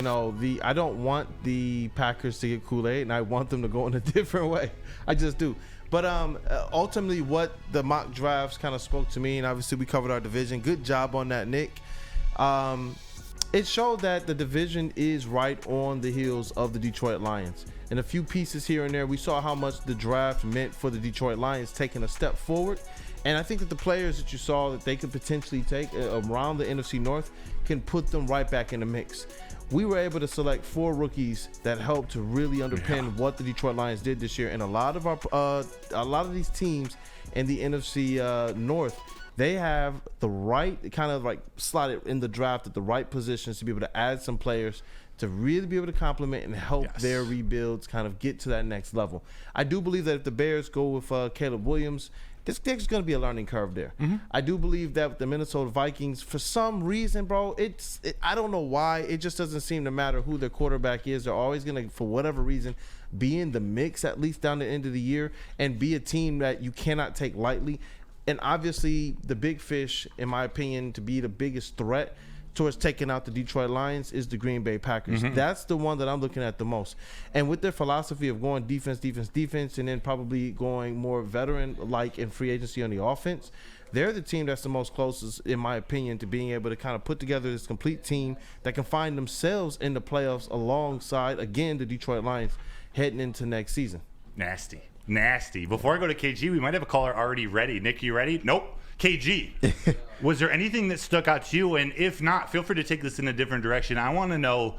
I don't want the Packers to get Kool-Aid, and I want them to go in a different way. I just do. But ultimately, what the mock drafts kind of spoke to me, and obviously we covered our division. Good job on that, Nick. It showed that the division is right on the heels of the Detroit Lions. And a few pieces here and there, we saw how much the draft meant for the Detroit Lions taking a step forward. And I think that the players that you saw that they could potentially take around the NFC North can put them right back in the mix. We were able to select 4 rookies that helped to really underpin what the Detroit Lions did this year. And a lot of these teams in the NFC North, they have the right kind of like slotted in the draft at the right positions to be able to add some players to really be able to complement and help their rebuilds kind of get to that next level. I do believe that if the Bears go with Caleb Williams, there's going to be a learning curve there. I do believe that with the Minnesota Vikings, for some reason, bro, I don't know why. It just doesn't seem to matter who their quarterback is. They're always going to, for whatever reason, be in the mix at least down the end of the year and be a team that you cannot take lightly. And obviously, the big fish, in my opinion, to be the biggest threat towards taking out the Detroit Lions is the Green Bay Packers. That's the one that I'm looking at the most. And with their philosophy of going defense, and then probably going more veteran-like in free agency on the offense, they're the team that's the most closest, in my opinion, to being able to kind of put together this complete team that can find themselves in the playoffs alongside, again, the Detroit Lions heading into next season. Nasty. Before I go to KG, we might have a caller already ready. Nick, you ready? Nope. KG, was there anything that stuck out to you? And if not, feel free to take this in a different direction. I want to know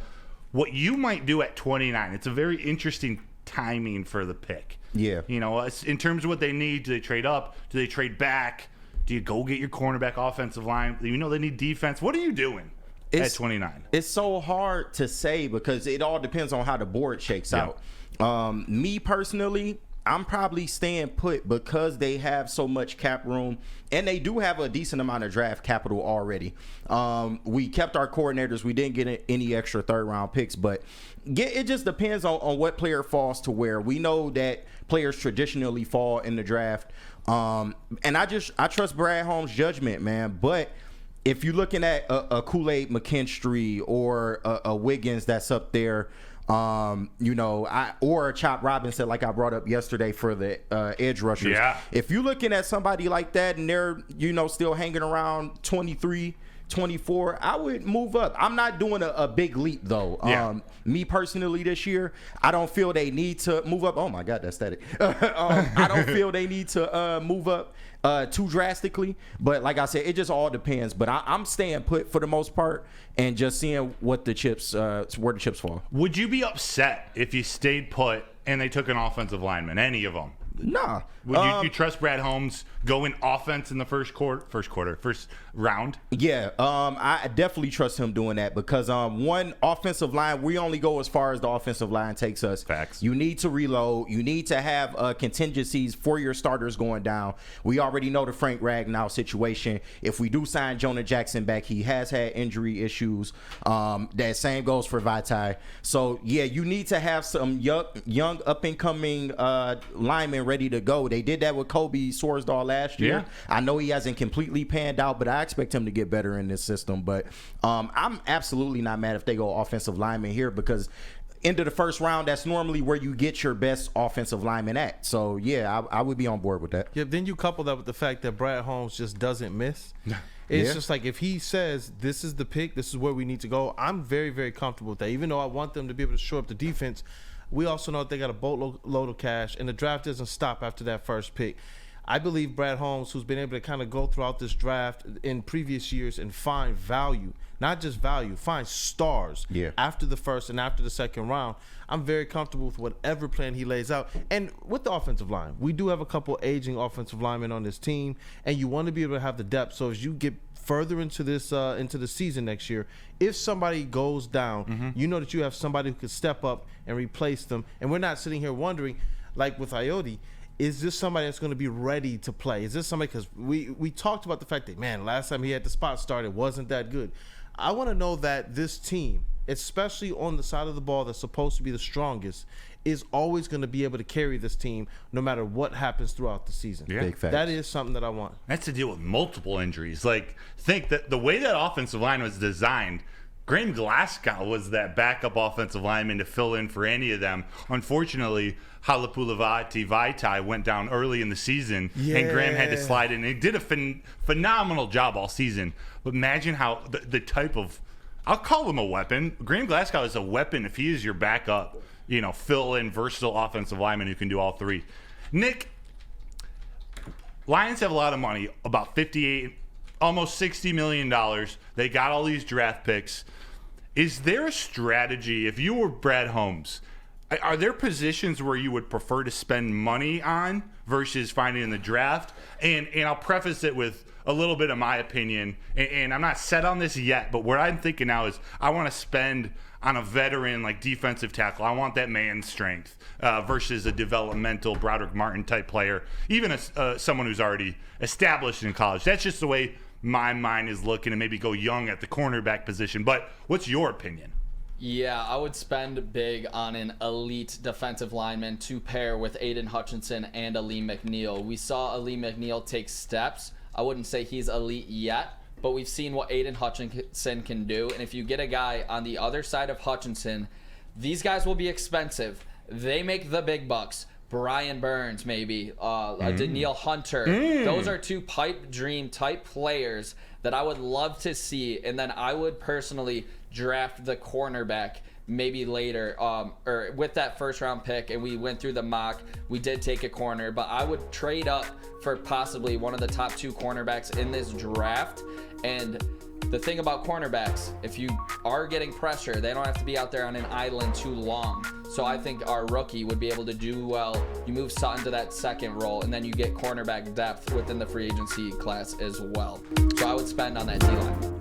what you might do at 29. It's a very interesting timing for the pick. Yeah. In terms of what they need, do they trade up? Do they trade back? Do you go get your cornerback, offensive line? They need defense. What are you doing at 29? It's so hard to say because it all depends on how the board shakes out. Me personally, I'm probably staying put because they have so much cap room, and they do have a decent amount of draft capital already. We kept our coordinators. We didn't get any extra third-round picks, but it just depends on what player falls to where. We know that players traditionally fall in the draft, and I trust Brad Holmes' judgment, man, but if you're looking at a Kool-Aid McKinstry or a Wiggins that's up there, or a Chop Robinson like I brought up yesterday for the edge rushers. Yeah. If you're looking at somebody like that and they're, still hanging around 23, 24, I would move up. I'm not doing a big leap, though. Me personally this year, I don't feel they need to move up. Oh, my God, that's static. I don't feel they need to move up too drastically. But like I said, it just all depends. But I'm staying put for the most part and just seeing what the chips, where the chips fall. Would you be upset if you stayed put and they took an offensive lineman, any of them? Nah. Would you trust Brad Holmes going offense in the first round? Yeah, I definitely trust him doing that because one, offensive line, we only go as far as the offensive line takes us. Facts. You need to reload. You need to have contingencies for your starters going down. We already know the Frank Ragnow situation. If we do sign Jonah Jackson back, he has had injury issues. That same goes for Vitae. So, yeah, you need to have some young up-and-coming linemen ready to go. They did that with Kobe Swarsdahl last year. Yeah. I know he hasn't completely panned out, but I expect him to get better in this system. But I'm absolutely not mad if they go offensive lineman here because into the first round, that's normally where you get your best offensive lineman at. So, yeah, I would be on board with that. Yeah, then you couple that with the fact that Brad Holmes just doesn't miss. It's just like if he says this is the pick, this is where we need to go, I'm very, very comfortable with that. Even though I want them to be able to shore up the defense, we also know that they got a boatload of cash, and the draft doesn't stop after that first pick. I believe Brad Holmes, who's been able to kind of go throughout this draft in previous years and find value, not just value, find stars after the first and after the second round. I'm very comfortable with whatever plan he lays out. And with the offensive line, we do have a couple aging offensive linemen on this team, and you want to be able to have the depth. So as you get further into this into the season next year, if somebody goes down, you know that you have somebody who could step up and replace them. And we're not sitting here wondering, like with Ioti, is this somebody that's going to be ready to play? Is this somebody, because we talked about the fact that, man, last time he had the spot start, it wasn't that good. I want to know that this team, especially on the side of the ball that's supposed to be the strongest, is always going to be able to carry this team no matter what happens throughout the season. Yeah. Big facts. That is something that I want. That's to deal with multiple injuries. Like, think that the way that offensive line was designed, Graham Glasgow was that backup offensive lineman to fill in for any of them. Unfortunately, Halapoulivaati Vaitai went down early in the season, and Graham had to slide in. He did a phenomenal job all season. But imagine how the type of, I'll call him a weapon. Graham Glasgow is a weapon if he is your backup, fill-in, versatile offensive lineman who can do all three. Nick, Lions have a lot of money, about 58, almost $60 million. They got all these draft picks. Is there a strategy, if you were Brad Holmes, are there positions where you would prefer to spend money on versus finding in the draft? And I'll preface it with a little bit of my opinion, and I'm not set on this yet, but what I'm thinking now is I want to spend on a veteran like defensive tackle. I want that man strength versus a developmental Broderick Martin type player, even someone who's already established in college. That's just the way my mind is looking, and maybe go young at the cornerback position. But what's your opinion? Yeah, I would spend big on an elite defensive lineman to pair with Aiden Hutchinson and Aleem McNeil. We saw Aleem McNeil take steps. I wouldn't say he's elite yet, but we've seen what Aiden Hutchinson can do. And if you get a guy on the other side of Hutchinson, these guys will be expensive. They make the big bucks. Brian Burns, maybe, Danielle Hunter. Those are two pipe dream type players that I would love to see. And then I would personally draft the cornerback maybe later, or with that first round pick. And we went through the mock. We did take a corner, but I would trade up for possibly one of the top 2 cornerbacks in this draft. And the thing about cornerbacks, if you are getting pressure, they don't have to be out there on an island too long. So I think our rookie would be able to do well. You move Sutton to that second role, and then you get cornerback depth within the free agency class as well. So I would spend on that D-line.